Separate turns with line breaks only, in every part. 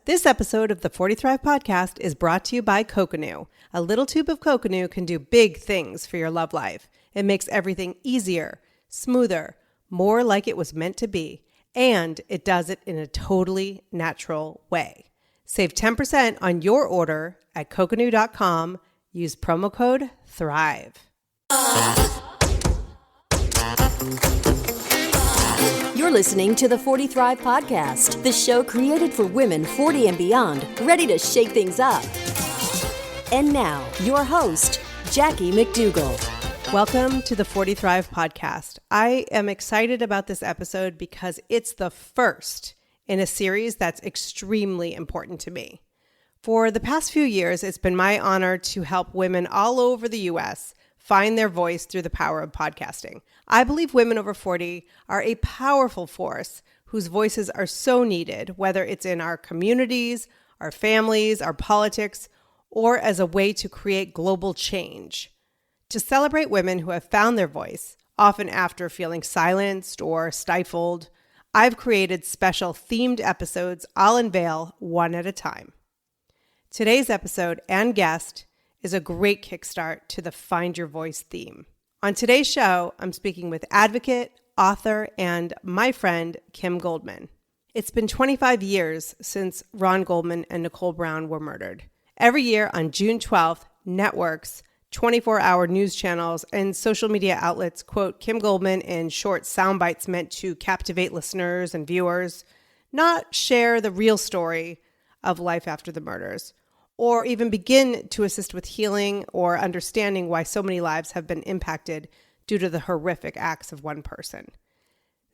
This episode of the 40 Thrive podcast is brought to you by Coconut. A little tube of Coconut can do big things for your love life. It makes everything easier, smoother, more like it was meant to be, and it does it in a totally natural way. Save 10% on your order at coconut.com. Use promo code THRIVE.
You're listening to the 40 Thrive podcast, the show created for women 40 and beyond, ready to shake things up. And now, your host, Jackie McDougall.
Welcome to the 40 Thrive podcast. I am excited about this episode because it's the first in a series that's extremely important to me. For the past few years, it's been my honor to help women all over the U.S. find their voice through the power of podcasting. I believe women over 40 are a powerful force whose voices are so needed, whether it's in our communities, our families, our politics, or as a way to create global change. To celebrate women who have found their voice, often after feeling silenced or stifled, I've created special themed episodes I'll unveil one at a time. Today's episode and guest is a great kickstart to the Find Your Voice theme. On today's show, I'm speaking with advocate, author, and my friend, Kim Goldman. It's been 25 years since Ron Goldman and Nicole Brown were murdered. Every year on June 12th, networks, 24-hour news channels, and social media outlets quote Kim Goldman in short sound bites meant to captivate listeners and viewers, not share the real story of life after the murders, or even begin to assist with healing or understanding why so many lives have been impacted due to the horrific acts of one person.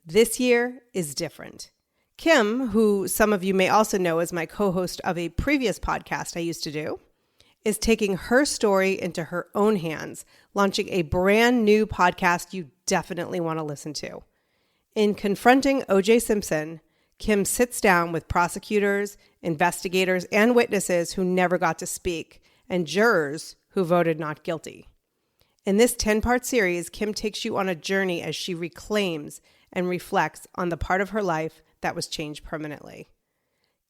This year is different. Kim, who some of you may also know as my co-host of a previous podcast I used to do, is taking her story into her own hands, launching a brand new podcast you definitely want to listen to. In Confronting OJ Simpson, Kim sits down with prosecutors, investigators, and witnesses who never got to speak, and jurors who voted not guilty. In this 10-part series, Kim takes you on a journey as she reclaims and reflects on the part of her life that was changed permanently.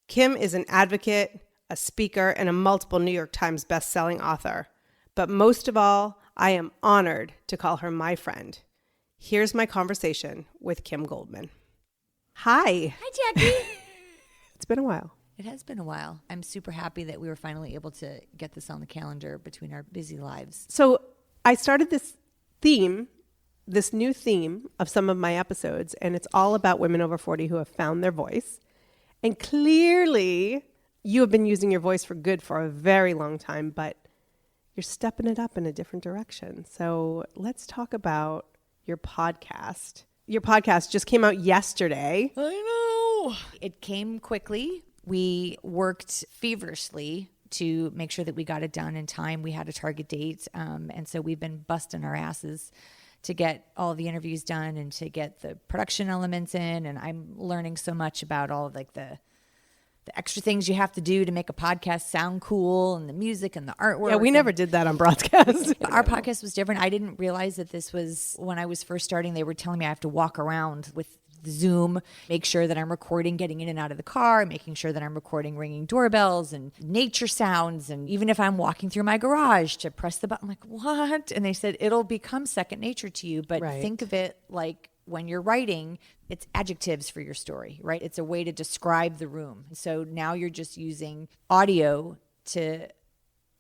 Kim is an advocate, a speaker, and a multiple New York Times best-selling author. But most of all, I am honored to call her my friend. Here's my conversation with Kim Goldman. Hi.
Hi, Jackie.
It's been a while.
It has been a while. I'm super happy that we were finally able to get this on the calendar between our busy lives.
So I started this new theme of some of my episodes, and it's all about women over 40 who have found their voice. And clearly, you have been using your voice for good for a very long time, but you're stepping it up in a different direction. So let's talk about your podcast. Your podcast just came out yesterday.
I know. It came quickly. We worked feverishly to make sure that we got it done in time. We had a target date. And so we've been busting our asses to get all the interviews done and to get the production elements in. And I'm learning so much about all of like the extra things you have to do to make a podcast sound cool, and the music and the artwork.
Yeah, we never did that on broadcast.
Our podcast was different. I didn't realize that this was, when I was first starting, they were telling me I have to walk around with Zoom, make sure that I'm recording getting in and out of the car, making sure that I'm recording ringing doorbells and nature sounds. And even if I'm walking through my garage to press the button, I'm like, what? And they said, it'll become second nature to you. But think of it like when you're writing, it's adjectives for your story, right? It's a way to describe the room. So now you're just using audio to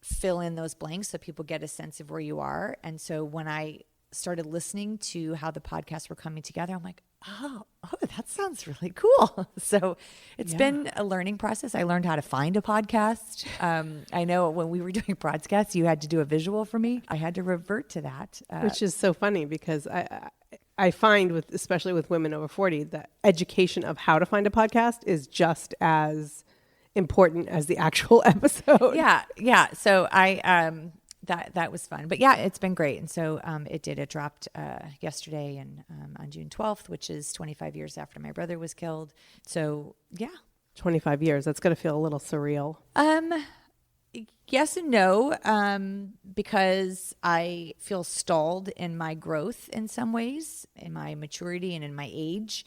fill in those blanks so people get a sense of where you are. And so when I started listening to how the podcasts were coming together, I'm like, oh, that sounds really cool. So it's been a learning process. I learned how to find a podcast. I know when we were doing podcasts, you had to do a visual for me. I had to revert to that.
Which is so funny because I find especially with women over 40, the education of how to find a podcast is just as important as the actual episode.
Yeah. So that was fun, but yeah, it's been great. And so it dropped yesterday and on June 12th, which is 25 years after my brother was killed. So yeah.
25 years. That's going to feel a little surreal.
Yes and no, because I feel stalled in my growth in some ways, in my maturity and in my age.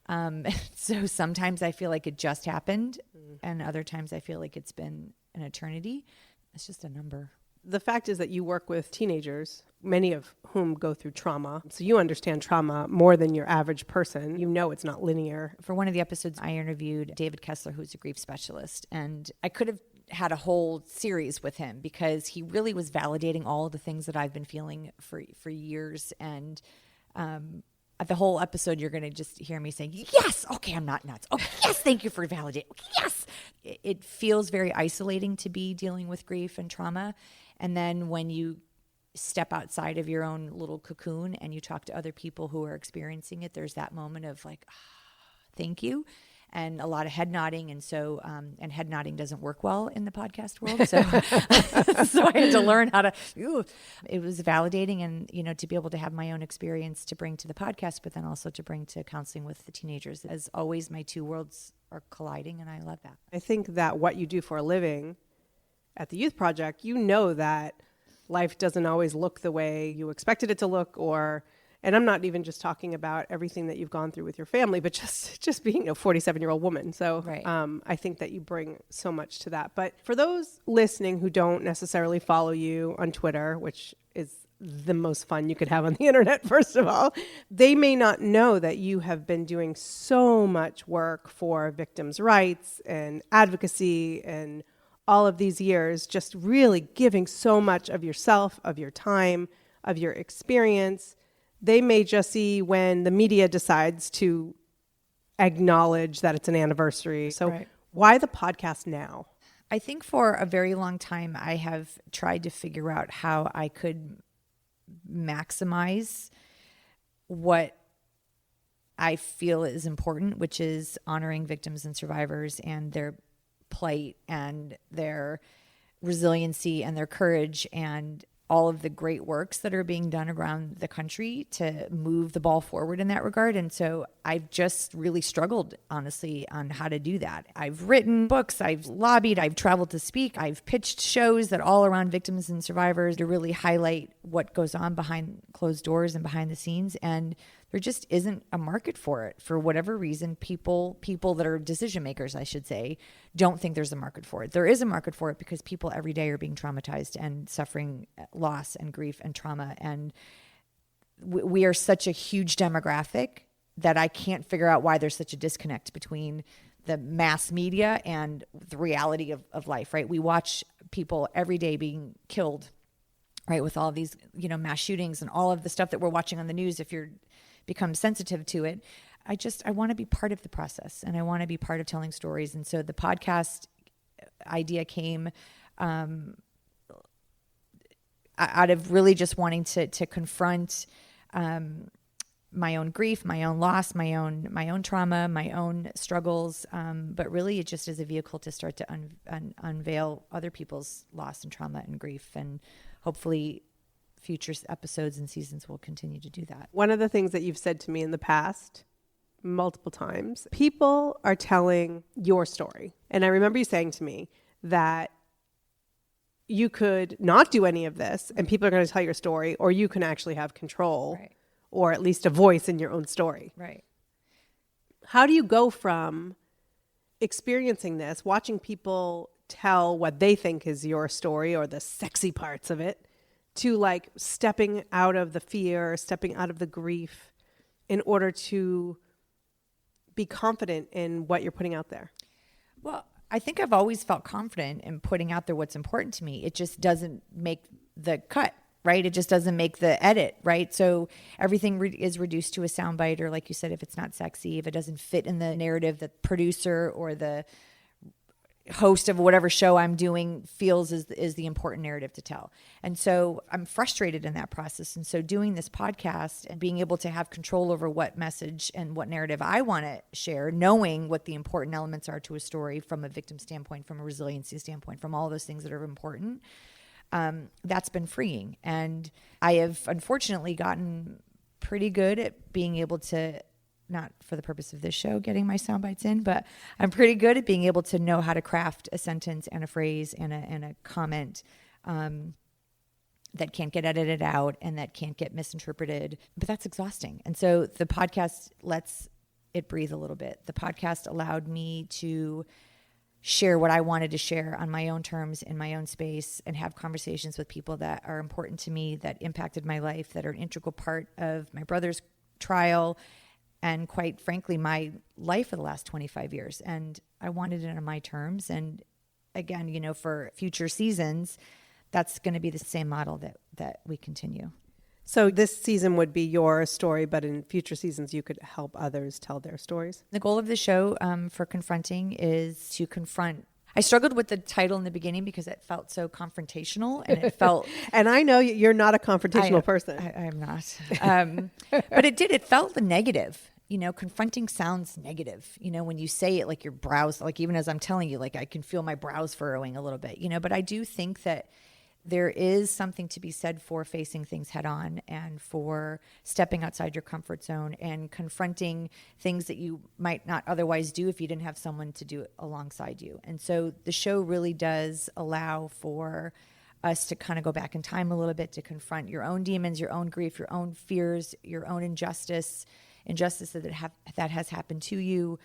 So sometimes I feel like it just happened, and other times I feel like it's been an eternity. It's just a number.
The fact is that you work with teenagers, many of whom go through trauma. So you understand trauma more than your average person. You know it's not linear.
For one of the episodes, I interviewed David Kessler, who's a grief specialist, and I could have had a whole series with him because he really was validating all of the things that I've been feeling for years. And the whole episode, you're going to just hear me saying, yes, okay, I'm not nuts. Okay, yes, thank you for validating. Okay, yes. It feels very isolating to be dealing with grief and trauma. And then when you step outside of your own little cocoon and you talk to other people who are experiencing it, there's that moment of like, thank you. And a lot of head nodding. And so, and head nodding doesn't work well in the podcast world. So, so I had to learn how to, it was validating and, you know, to be able to have my own experience to bring to the podcast, but then also to bring to counseling with the teenagers. As always, my two worlds are colliding and I love that.
I think that what you do for a living at the Youth Project, you know that life doesn't always look the way you expected it to look, and I'm not even just talking about everything that you've gone through with your family, but just being a 47-year-old woman. So
right.
I think that you bring so much to that. But for those listening who don't necessarily follow you on Twitter, which is the most fun you could have on the internet, first of all, they may not know that you have been doing so much work for victims' rights and advocacy and all of these years, just really giving so much of yourself, of your time, of your experience. They may just see when the media decides to acknowledge that it's an anniversary. So right. Why the podcast now?
I think for a very long time, I have tried to figure out how I could maximize what I feel is important, which is honoring victims and survivors and their plight and their resiliency and their courage and all of the great works that are being done around the country to move the ball forward in that regard. And so I've just really struggled, honestly, on how to do that. I've written books, I've lobbied, I've traveled to speak, I've pitched shows that all around victims and survivors to really highlight what goes on behind closed doors and behind the scenes. And there just isn't a market for it. For whatever reason, people that are decision makers, I should say, don't think there's a market for it. There is a market for it because people every day are being traumatized and suffering loss and grief and trauma. And we are such a huge demographic that I can't figure out why there's such a disconnect between the mass media and the reality of life, right? We watch people every day being killed, right? With all these, mass shootings and all of the stuff that we're watching on the news. If you're become sensitive to it, I want to be part of the process and I want to be part of telling stories. And so the podcast idea came out of really just wanting to confront my own grief, my own loss, my own trauma, my own struggles. But really it just is a vehicle to start to unveil other people's loss and trauma and grief. And hopefully future episodes and seasons will continue to do that.
One of the things that you've said to me in the past multiple times, people are telling your story. And I remember you saying to me that you could not do any of this and people are going to tell your story, or you can actually have control, right, or at least a voice in your own story.
Right.
How do you go from experiencing this, watching people tell what they think is your story or the sexy parts of it, to like stepping out of the fear, stepping out of the grief in order to be confident in what you're putting out there?
Well, I think I've always felt confident in putting out there what's important to me. It just doesn't make the cut, right? It just doesn't make the edit, right? So everything is reduced to a soundbite, or like you said, if it's not sexy, if it doesn't fit in the narrative that the producer or the host of whatever show I'm doing feels is the important narrative to tell. And so I'm frustrated in that process. And so doing this podcast and being able to have control over what message and what narrative I want to share, knowing what the important elements are to a story from a victim standpoint, from a resiliency standpoint, from all those things that are important, that's been freeing. And I have unfortunately gotten pretty good at being able to, not for the purpose of this show, getting my sound bites in, but I'm pretty good at being able to know how to craft a sentence and a phrase and a comment that can't get edited out and that can't get misinterpreted. But that's exhausting. And so the podcast lets it breathe a little bit. The podcast allowed me to share what I wanted to share on my own terms in my own space and have conversations with people that are important to me, that impacted my life, that are an integral part of my brother's trial and, quite frankly, my life for the last 25 years. And I wanted it on my terms. And again, you know, for future seasons, that's going to be the same model that we continue.
So this season would be your story, but in future seasons, you could help others tell their stories.
The goal of the show for Confronting is to confront. I struggled with the title in the beginning because it felt so confrontational, and it felt.
And I know you're not a confrontational person.
I'm not. But it felt the negative. You know, confronting sounds negative. You know, when you say it, like your brows, like even as I'm telling you, like I can feel my brows furrowing a little bit, you know, but I do think that there is something to be said for facing things head on and for stepping outside your comfort zone and confronting things that you might not otherwise do if you didn't have someone to do it alongside you. And so the show really does allow for us to kind of go back in time a little bit, to confront your own demons, your own grief, your own fears, your own injustice that has happened to you.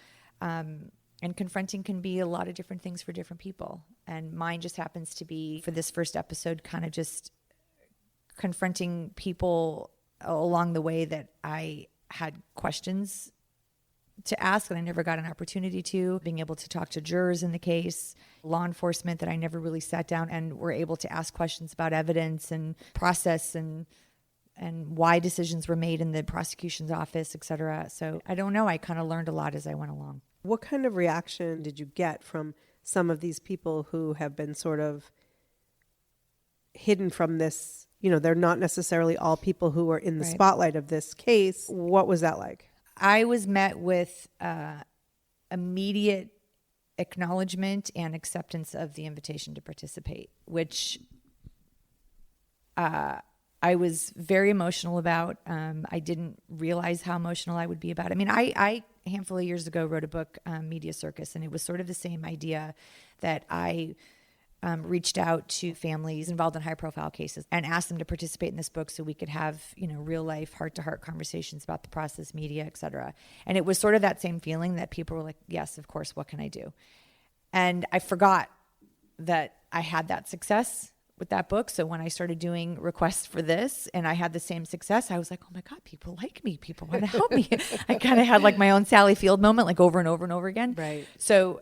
And confronting can be a lot of different things for different people. And mine just happens to be, for this first episode, kind of just confronting people along the way that I had questions to ask and I never got an opportunity to, being able to talk to jurors in the case, law enforcement that I never really sat down and were able to ask questions about evidence and process and why decisions were made in the prosecution's office, et cetera. So I don't know. I kind of learned a lot as I went along.
What kind of reaction did you get from some of these people who have been sort of hidden from this? You know, they're not necessarily all people who are in the spotlight of this case. What was that like?
I was met with immediate acknowledgement and acceptance of the invitation to participate, which I was very emotional about. I didn't realize how emotional I would be about it. I mean, I a handful of years ago wrote a book, Media Circus, and it was sort of the same idea that I reached out to families involved in high-profile cases and asked them to participate in this book so we could have, you know, real-life, heart-to-heart conversations about the process, media, et cetera. And it was sort of that same feeling that people were like, yes, of course, what can I do? And I forgot that I had that success with that book. So when I started doing requests for this and I had the same success, I was like, oh my God, people like me. People want to help me. I kind of had like my own Sally Field moment, like over and over and over again.
Right.
So,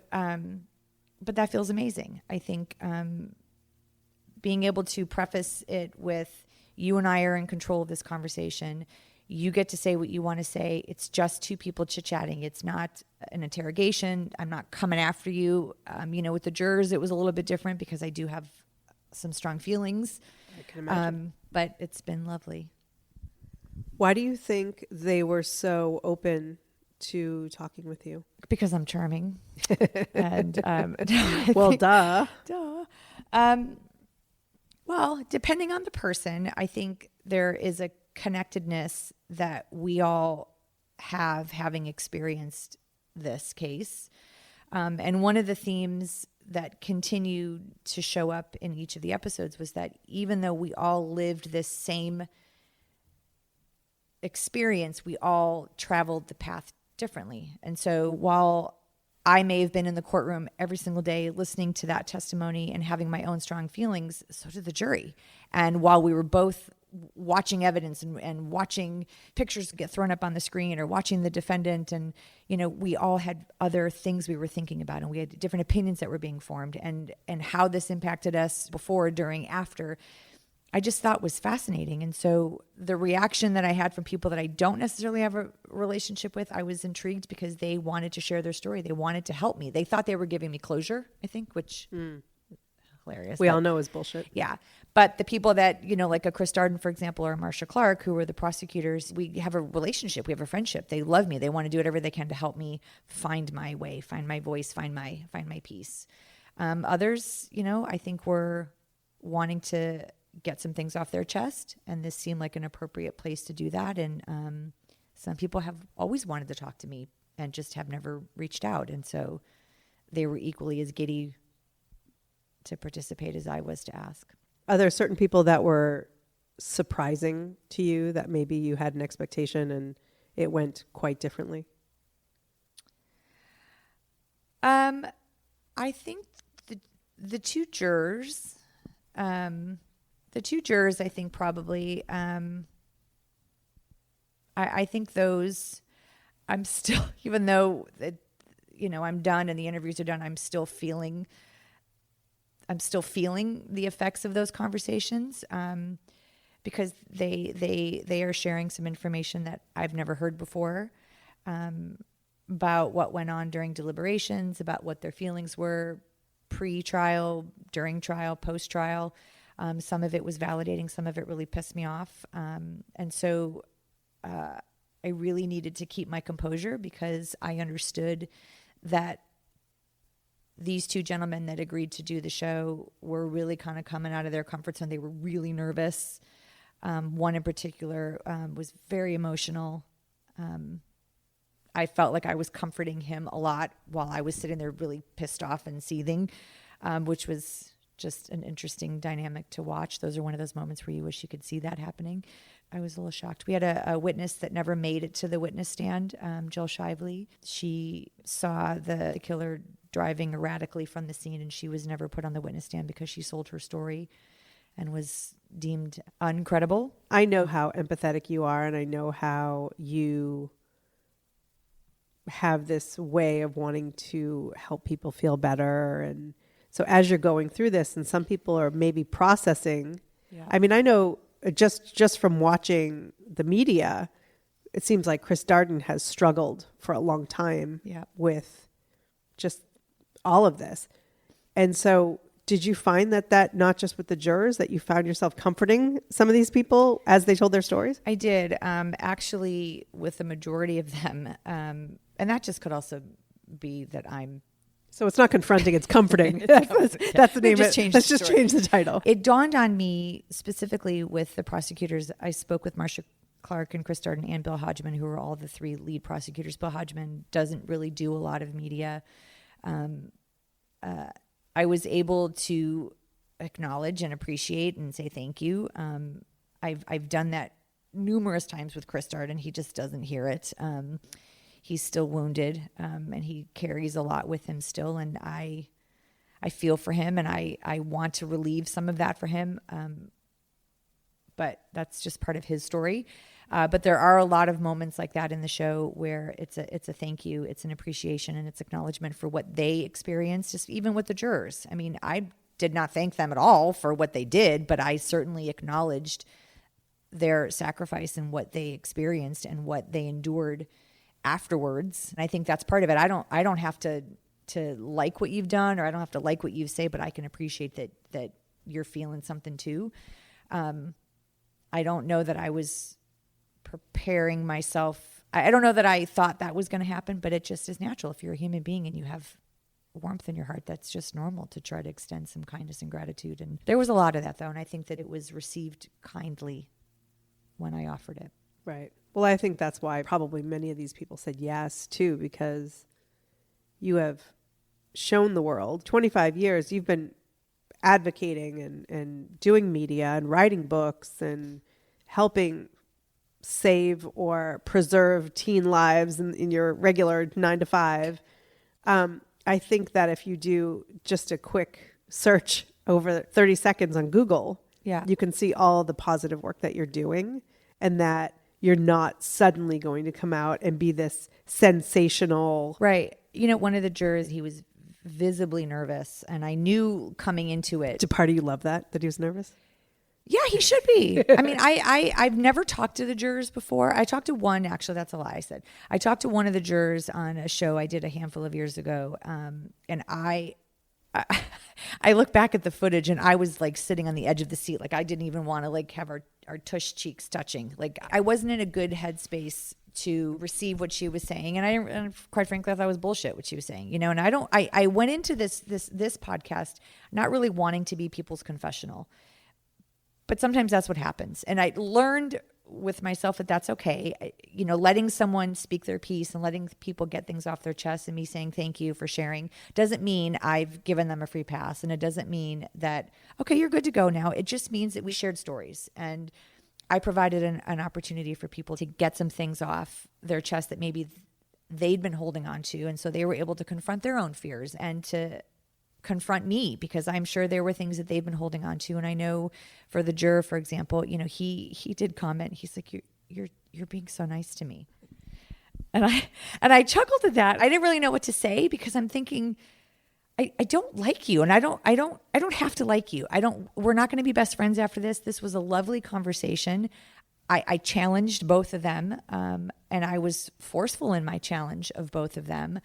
but that feels amazing. I think being able to preface it with, you and I are in control of this conversation. You get to say what you want to say. It's just two people chit-chatting. It's not an interrogation. I'm not coming after you. You know, with the jurors, it was a little bit different because I do have some strong feelings.
I can imagine.
But it's been lovely.
Why do you think they were so open to talking with you?
Because I'm charming. And
well, duh.
Well, depending on the person, I think there is a connectedness that we all have, having experienced this case. And one of the themes that continued to show up in each of the episodes was that even though we all lived this same experience, we all traveled the path differently. And so while I may have been in the courtroom every single day listening to that testimony and having my own strong feelings, so did the jury. And while we were both watching evidence and watching pictures get thrown up on the screen or watching the defendant, and, you know, we all had other things we were thinking about, and we had different opinions that were being formed, and how this impacted us before, during, after, I just thought was fascinating. And so the reaction that I had from people that I don't necessarily have a relationship with, I was intrigued because they wanted to share their story. They wanted to help me. They thought they were giving me closure, I think, which hilarious.
We all know is bullshit.
Yeah. But the people that, you know, like a Chris Darden, for example, or Marcia Clark, who were the prosecutors, we have a relationship. We have a friendship. They love me. They want to do whatever they can to help me find my way, find my voice, find my peace. Others, you know, I think were wanting to get some things off their chest, and this seemed like an appropriate place to do that. And some people have always wanted to talk to me and just have never reached out. And so they were equally as giddy to participate as I was to ask.
Are there certain people that were surprising to you that maybe you had an expectation and it went quite differently?
I think the two jurors, I think probably, I think those, I'm still, even though I'm done and the interviews are done, I'm still feeling the effects of those conversations, because they are sharing some information that I've never heard before, about what went on during deliberations, about what their feelings were pre-trial, during trial, post-trial. Some of it was validating, some of it really pissed me off. And so I really needed to keep my composure, because I understood that these two gentlemen that agreed to do the show were really kind of coming out of their comfort zone. They were really nervous. One in particular was very emotional. I felt like I was comforting him a lot while I was sitting there really pissed off and seething, which was just an interesting dynamic to watch. Those are one of those moments where you wish you could see that happening. I was a little shocked. We had a witness that never made it to the witness stand, Jill Shively. She saw the killer driving erratically from the scene, and she was never put on the witness stand because she sold her story and was deemed uncredible.
I know how empathetic you are, and I know how you have this way of wanting to help people feel better. And so as you're going through this, and some people are maybe processing, I mean, I know just from watching the media, it seems like Chris Darden has struggled for a long time with just all of this. And so did you find that not just with the jurors, that you found yourself comforting some of these people as they told their stories?
I did, actually, with the majority of them. And that just could also be that I'm...
So it's not confronting, it's comforting. That's the name of it. Let's just change the title.
It dawned on me specifically with the prosecutors. I spoke with Marcia Clark and Chris Darden and Bill Hodgman, who are all the three lead prosecutors. Bill Hodgman doesn't really do a lot of media. I was able to acknowledge and appreciate and say thank you. I've done that numerous times with Chris Darden. He just doesn't hear it. He's still wounded, and he carries a lot with him still. And I feel for him, and I want to relieve some of that for him. But that's just part of his story. But there are a lot of moments like that in the show where it's a thank you, it's an appreciation, and it's acknowledgement for what they experienced, just even with the jurors. I mean, I did not thank them at all for what they did, but I certainly acknowledged their sacrifice and what they experienced and what they endured afterwards. And I think that's part of it. I don't have to like what you've done, or I don't have to like what you say, but I can appreciate that you're feeling something too. I don't know that I was preparing myself. I don't know that I thought that was going to happen, but it just is natural. If you're a human being and you have warmth in your heart, that's just normal to try to extend some kindness and gratitude. And there was a lot of that, though, and I think that it was received kindly when I offered it.
Right. Well, I think that's why probably many of these people said yes, too, because you have shown the world 25 years. You've been advocating and doing media and writing books and helping save or preserve teen lives in your regular 9 to 5. I think that if you do just a quick search over 30 seconds on Google, you can see all the positive work that you're doing, and that you're not suddenly going to come out and be this sensational.
Right. You know, one of the jurors, he was visibly nervous, and I knew coming into it.
Did part of you love that he was nervous?
Yeah, he should be. I mean, I've never talked to the jurors before. I talked to one, actually, that's a lie I said. I talked to one of the jurors on a show I did a handful of years ago. And I look back at the footage, and I was like sitting on the edge of the seat. Like I didn't even want to like have our tush cheeks touching. Like I wasn't in a good headspace to receive what she was saying. And quite frankly, I thought it was bullshit what she was saying, you know, and I went into this podcast not really wanting to be people's confessional. But sometimes that's what happens. And I learned with myself that that's okay. You know, letting someone speak their piece and letting people get things off their chest, and me saying thank you for sharing doesn't mean I've given them a free pass. And it doesn't mean that, okay, you're good to go now. It just means that we shared stories. And I provided an opportunity for people to get some things off their chest that maybe they'd been holding on to. And so they were able to confront their own fears and to confront me, because I'm sure there were things that they've been holding on to. And I know for the juror, for example, he did comment. He's like, you're being so nice to me. And I chuckled at that. I didn't really know what to say, because I'm thinking, I don't like you, and I don't have to like you. We're not going to be best friends after this. This was a lovely conversation. I challenged both of them, and I was forceful in my challenge of both of them.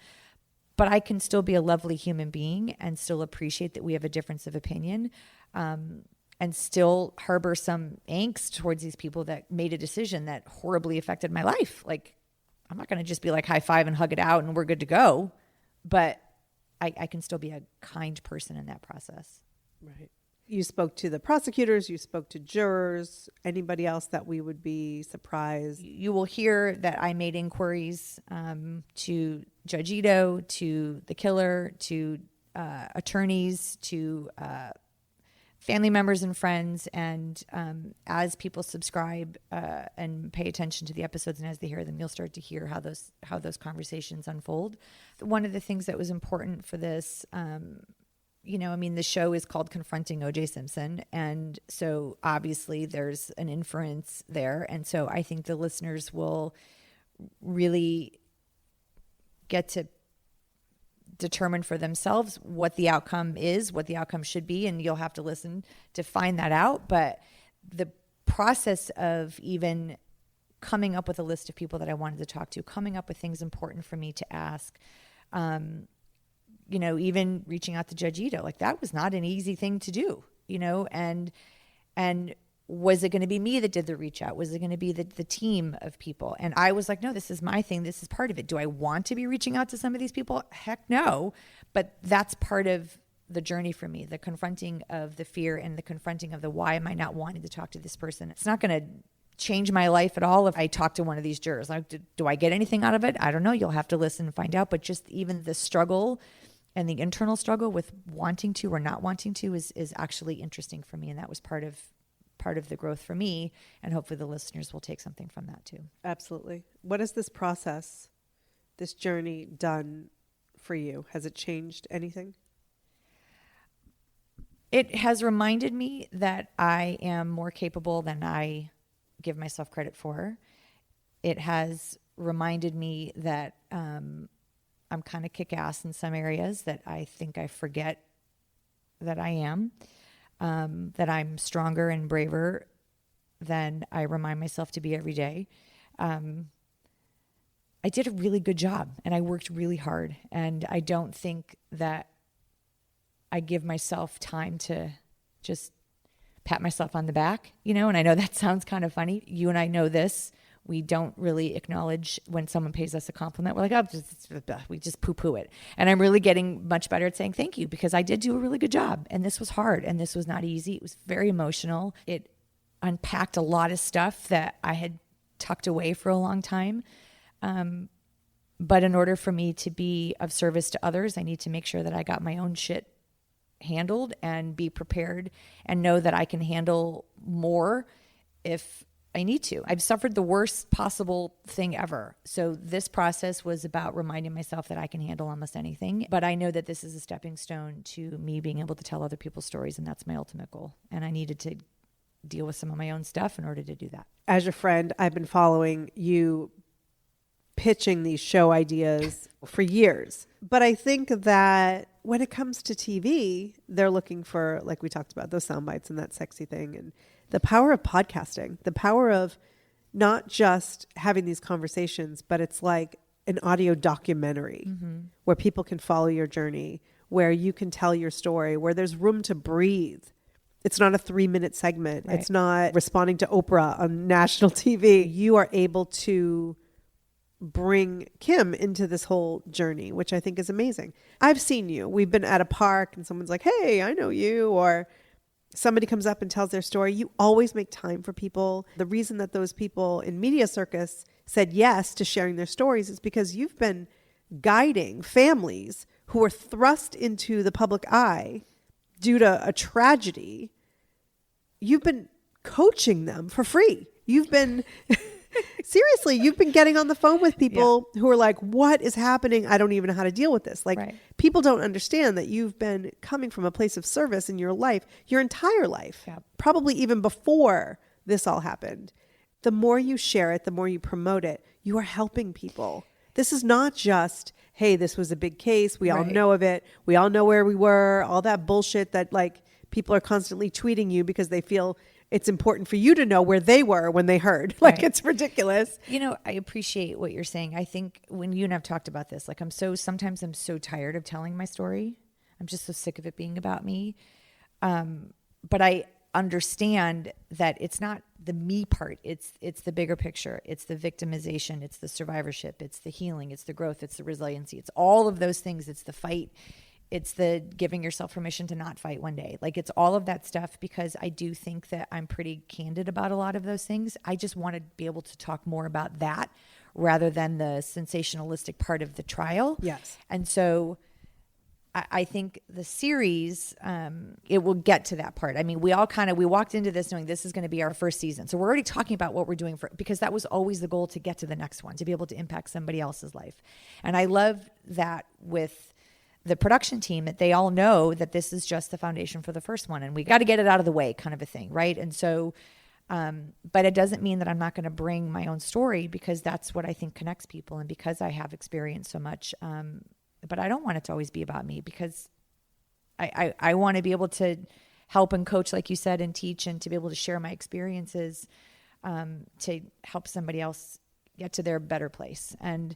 But I can still be a lovely human being and still appreciate that we have a difference of opinion, and still harbor some angst towards these people that made a decision that horribly affected my life. Like, I'm not going to just be like high five and hug it out and we're good to go. But I can still be a kind person in that process.
Right. You spoke to the prosecutors, you spoke to jurors, anybody else that we would be surprised?
You will hear that I made inquiries to Judge Ito, to the killer, to attorneys, to family members and friends. And as people subscribe and pay attention to the episodes, and as they hear them, you'll start to hear how those conversations unfold. One of the things that was important for this, the show is called Confronting OJ Simpson. And so obviously there's an inference there. And so I think the listeners will really get to determine for themselves what the outcome is, what the outcome should be. And you'll have to listen to find that out. But the process of even coming up with a list of people that I wanted to talk to, coming up with things important for me to ask, even reaching out to Judge Ito, like that was not an easy thing to do, and was it going to be me that did the reach out? Was it going to be the team of people? And I was like, no, this is my thing. This is part of it. Do I want to be reaching out to some of these people? Heck no. But that's part of the journey for me, the confronting of the fear and the confronting of the why am I not wanting to talk to this person? It's not going to change my life at all if I talk to one of these jurors. Like, do I get anything out of it? I don't know. You'll have to listen and find out. But just even the struggle and the internal struggle with wanting to or not wanting to is actually interesting for me. And that was part of the growth for me. And hopefully the listeners will take something from that too.
Absolutely. What has this process, this journey done for you? Has it changed anything?
It has reminded me that I am more capable than I give myself credit for. It has reminded me that I'm kind of kick-ass in some areas that I think I forget that I am, that I'm stronger and braver than I remind myself to be every day. I did a really good job and I worked really hard, and I don't think that I give myself time to just pat myself on the back, and I know that sounds kind of funny. You and I know this. We don't really acknowledge when someone pays us a compliment. We're like, oh, we just poo-poo it. And I'm really getting much better at saying thank you, because I did do a really good job. And this was hard. And this was not easy. It was very emotional. It unpacked a lot of stuff that I had tucked away for a long time. But in order for me to be of service to others, I need to make sure that I got my own shit handled and be prepared and know that I can handle more if I need to. I've suffered the worst possible thing ever. So this process was about reminding myself that I can handle almost anything. But I know that this is a stepping stone to me being able to tell other people's stories, and that's my ultimate goal. And I needed to deal with some of my own stuff in order to do that.
As your friend, I've been following you pitching these show ideas for years. But I think that when it comes to TV, they're looking for, like we talked about, those sound bites and that sexy thing. And the power of podcasting, the power of not just having these conversations, but it's like an audio documentary where people can follow your journey, where you can tell your story, where there's room to breathe. It's not a 3-minute segment. Right. It's not responding to Oprah on national TV. You are able to bring Kim into this whole journey, which I think is amazing. I've seen you. We've been at a park and someone's like, hey, I know you, or somebody comes up and tells their story. You always make time for people. The reason that those people in Media Circus said yes to sharing their stories is because you've been guiding families who were thrust into the public eye due to a tragedy. You've been coaching them for free. You've been seriously, you've been getting on the phone with people who are like, what is happening? I don't even know how to deal with this. Like people don't understand that you've been coming from a place of service in your life, your entire life, probably even before this all happened. The more you share it, the more you promote it, you are helping people. This is not just, hey, this was a big case. We all know of it. We all know where we were, all that bullshit that like people are constantly tweeting you because they feel it's important for you to know where they were when they heard. Like it's ridiculous.
You know, I appreciate what you're saying. I think when you and I've talked about this, like sometimes I'm so tired of telling my story. I'm just so sick of it being about me. But I understand that it's not the me part. It's the bigger picture. It's the victimization. It's the survivorship. It's the healing. It's the growth. It's the resiliency. It's all of those things. It's the fight. It's the giving yourself permission to not fight one day. Like it's all of that stuff, because I do think that I'm pretty candid about a lot of those things. I just want to be able to talk more about that rather than the sensationalistic part of the trial.
Yes.
And so I think the series, it will get to that part. I mean, we walked into this knowing this is going to be our first season. So we're already talking about what we're doing because that was always the goal, to get to the next one, to be able to impact somebody else's life. And I love that with the production team, that they all know that this is just the foundation for the first one and we got to get it out of the way, kind of a thing. Right. And so, but it doesn't mean that I'm not going to bring my own story, because that's what I think connects people. And because I have experienced so much, but I don't want it to always be about me, because I want to be able to help and coach, like you said, and teach, and to be able to share my experiences to help somebody else get to their better place. And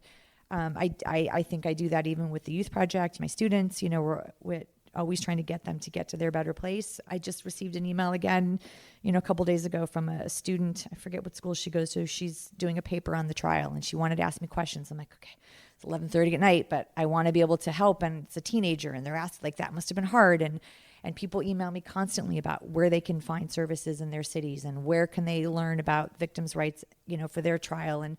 I think I do that even with the youth project, my students. You know, we're always trying to get them to get to their better place. I just received an email again, you know, a couple days ago from a student. I forget what school she goes to. She's doing a paper on the trial and she wanted to ask me questions. I'm like, okay, it's 11:30 at night, but I want to be able to help. And it's a teenager and they're asked, like, that must have been hard. And people email me constantly about where they can find services in their cities and where can they learn about victims' rights, you know, for their trial. And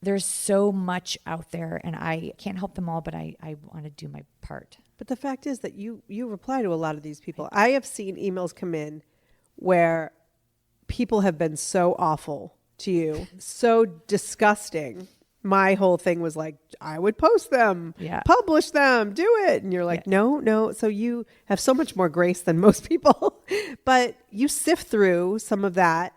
there's so much out there and I can't help them all, but I want to do my part.
But the fact is that you reply to a lot of these people. I have seen emails come in where people have been so awful to you, so disgusting. My whole thing was like, I would post them, publish them, do it. And you're like, no. So you have so much more grace than most people, but you sift through some of that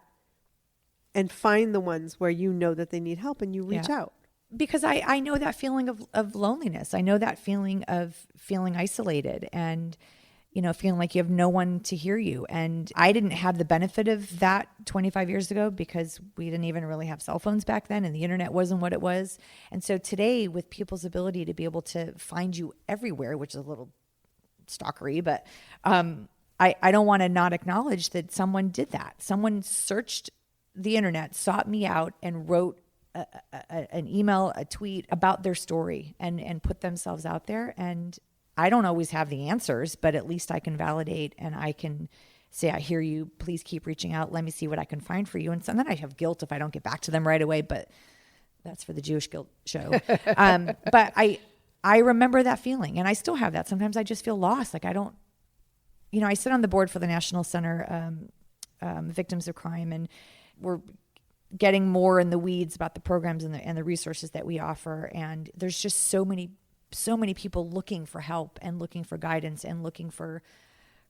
and find the ones where you know that they need help and you reach out.
Because I know that feeling of loneliness. I know that feeling of feeling isolated and, you know, feeling like you have no one to hear you. And I didn't have the benefit of that 25 years ago because we didn't even really have cell phones back then and the internet wasn't what it was. And so today, with people's ability to be able to find you everywhere, which is a little stalkery, but I don't want to not acknowledge that someone did that. Someone searched the internet, sought me out, and wrote an email, a tweet about their story and put themselves out there. And I don't always have the answers, but at least I can validate and I can say, I hear you, please keep reaching out. Let me see what I can find for you. And so then I have guilt if I don't get back to them right away, but that's for the Jewish guilt show. But I remember that feeling and I still have that. Sometimes I just feel lost. Like I don't, you know, I sit on the board for the National Center, Victims of Crime, and we're getting more in the weeds about the programs and the resources that we offer. And there's just so many people looking for help and looking for guidance and looking for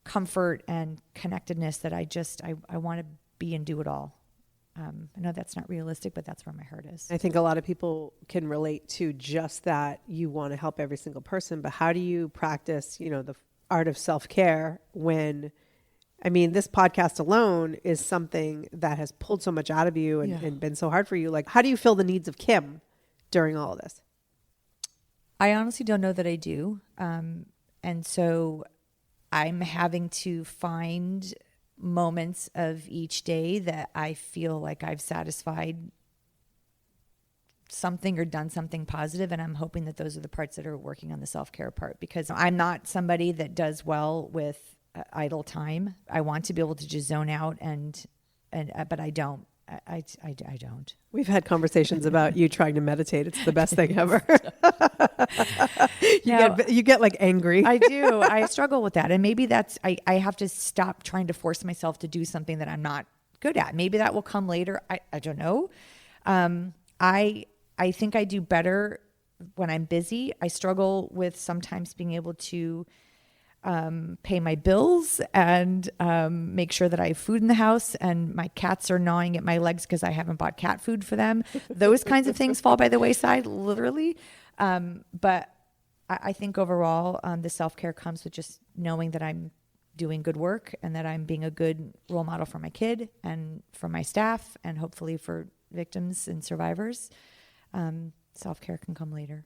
comfort and connectedness that I want to be and do it all. I know that's not realistic, but that's where my heart is.
I think a lot of people can relate to just that. You want to help every single person, but how do you practice, you know, the art of self-care when, I mean, this podcast alone is something that has pulled so much out of you and been so hard for you. Like, how do you fill the needs of Kim during all of this?
I honestly don't know that I do. And so I'm having to find moments of each day that I feel like I've satisfied something or done something positive. And I'm hoping that those are the parts that are working on the self-care part, because I'm not somebody that does well with idle time. I want to be able to just zone out but I don't. I don't.
We've had conversations about you trying to meditate. It's the best thing ever. You get like angry.
I do. I struggle with that. And maybe that's, I have to stop trying to force myself to do something that I'm not good at. Maybe that will come later. I don't know. I think I do better when I'm busy. I struggle with sometimes being able to pay my bills and make sure that I have food in the house, and my cats are gnawing at my legs because I haven't bought cat food for them. Those kinds of things fall by the wayside, literally. But I think overall, the self-care comes with just knowing that I'm doing good work and that I'm being a good role model for my kid and for my staff and hopefully for victims and survivors. Self-care can come later.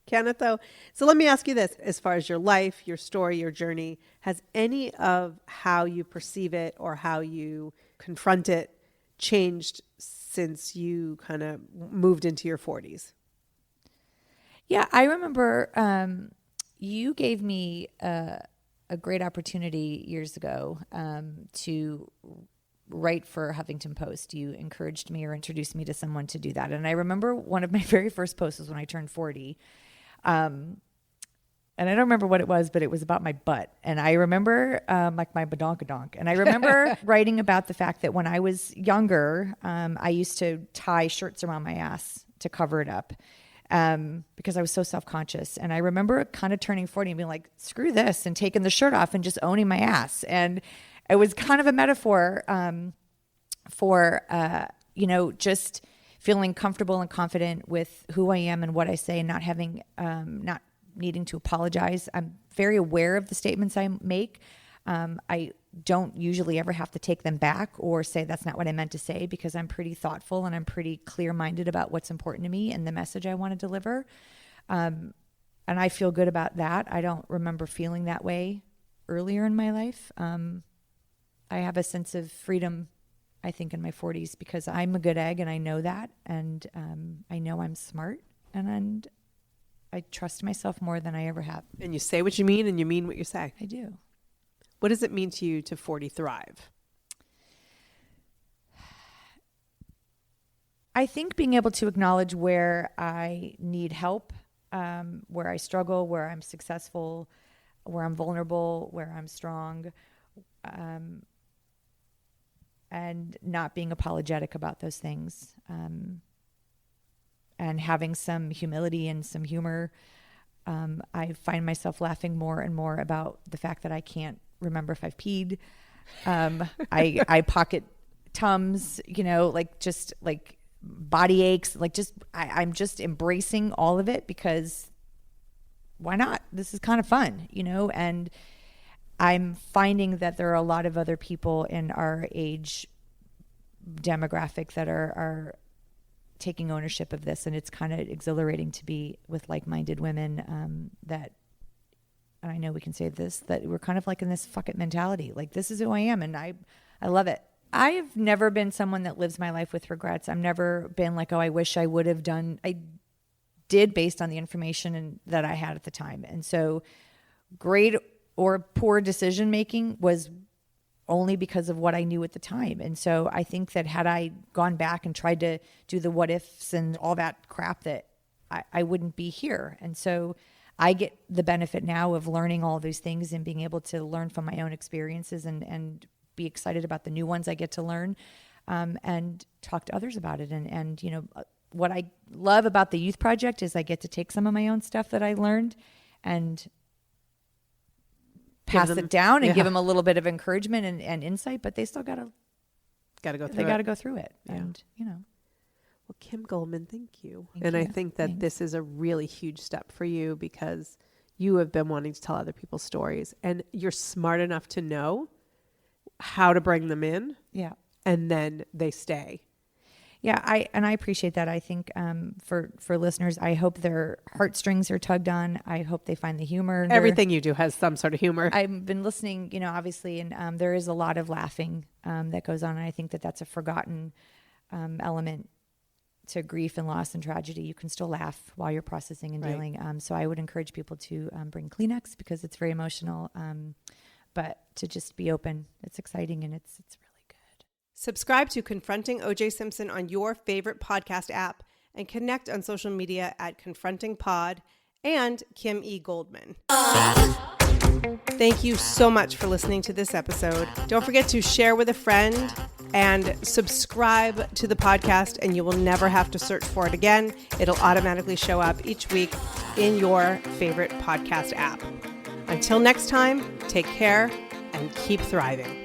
Can it though? So let me ask you this, as far as your life, your story, your journey, has any of how you perceive it or how you confront it changed since you kind of moved into your 40s?
Yeah, I remember you gave me a great opportunity years ago to write for Huffington Post. You encouraged me or introduced me to someone to do that. And I remember one of my very first posts was when I turned 40. And I don't remember what it was, but it was about my butt. And I remember like my badonkadonk. And I remember writing about the fact that when I was younger, I used to tie shirts around my ass to cover it up. Because I was so self-conscious. And I remember kind of turning 40 and being like, screw this, and taking the shirt off and just owning my ass. And it was kind of a metaphor for, just feeling comfortable and confident with who I am and what I say, and not having, not needing to apologize. I'm very aware of the statements I make. I don't usually ever have to take them back or say that's not what I meant to say, because I'm pretty thoughtful and I'm pretty clear-minded about what's important to me and the message I want to deliver. And I feel good about that. I don't remember feeling that way earlier in my life. I have a sense of freedom, I think, in my 40s because I'm a good egg and I know that. And I know I'm smart and I trust myself more than I ever have.
And you say what you mean and you mean what you say.
I do.
What does it mean to you to 40 thrive?
I think being able to acknowledge where I need help, where I struggle, where I'm successful, where I'm vulnerable, where I'm strong, and not being apologetic about those things, and having some humility and some humor. I find myself laughing more and more about the fact that I can't remember if I've peed. I pocket Tums, just like body aches, I'm just embracing all of it because why not? This is kind of fun, and I'm finding that there are a lot of other people in our age demographic that are taking ownership of this, and it's kind of exhilarating to be with like-minded women that, and I know we can say this, that we're kind of like in this fuck it mentality. Like, this is who I am, and I love it. I've never been someone that lives my life with regrets. I've never been like, oh, I wish I would have done. I did based on the information that I had at the time. And so great or poor decision making was only because of what I knew at the time. And so I think that had I gone back and tried to do the what ifs and all that crap, that I wouldn't be here. And so I get the benefit now of learning all these things and being able to learn from my own experiences and be excited about the new ones I get to learn, and talk to others about it. And what I love about the Youth Project is I get to take some of my own stuff that I learned and pass it down and give them a little bit of encouragement and insight, but they still got to go through it. They got to go through it. Yeah. And,
Well, Kim Goldman, thank you.
Thank you.
I think that this is a really huge step for you because you have been wanting to tell other people's stories and you're smart enough to know how to bring them in.
Yeah.
And then they stay.
Yeah, I appreciate that. I think for listeners, I hope their heartstrings are tugged on. I hope they find the humor.
Everything you do has some sort of humor.
I've been listening, obviously, and there is a lot of laughing that goes on. And I think that that's a forgotten element to grief and loss and tragedy. You can still laugh while you're processing and dealing. So I would encourage people to bring Kleenex because it's very emotional, but to just be open. It's exciting and it's really good.
Subscribe to Confronting OJ Simpson on your favorite podcast app and connect on social media at Confronting Pod and Kim E. Goldman. Thank you so much for listening to this episode. Don't forget to share with a friend, and subscribe to the podcast, and you will never have to search for it again. It'll automatically show up each week in your favorite podcast app. Until next time, take care and keep thriving.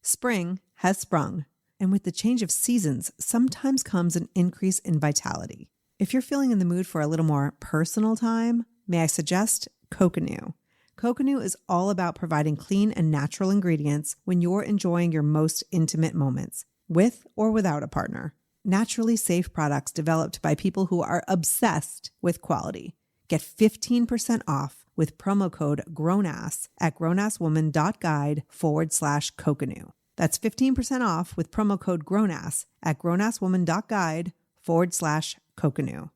Spring has sprung, and with the change of seasons, sometimes comes an increase in vitality. If you're feeling in the mood for a little more personal time, may I suggest Coconut. Coconut is all about providing clean and natural ingredients when you're enjoying your most intimate moments, with or without a partner. Naturally safe products developed by people who are obsessed with quality. Get 15% off with promo code GROWNASS at grownasswoman.guide/coconut. That's 15% off with promo code GROWNASS at grownasswoman.guide/coconut.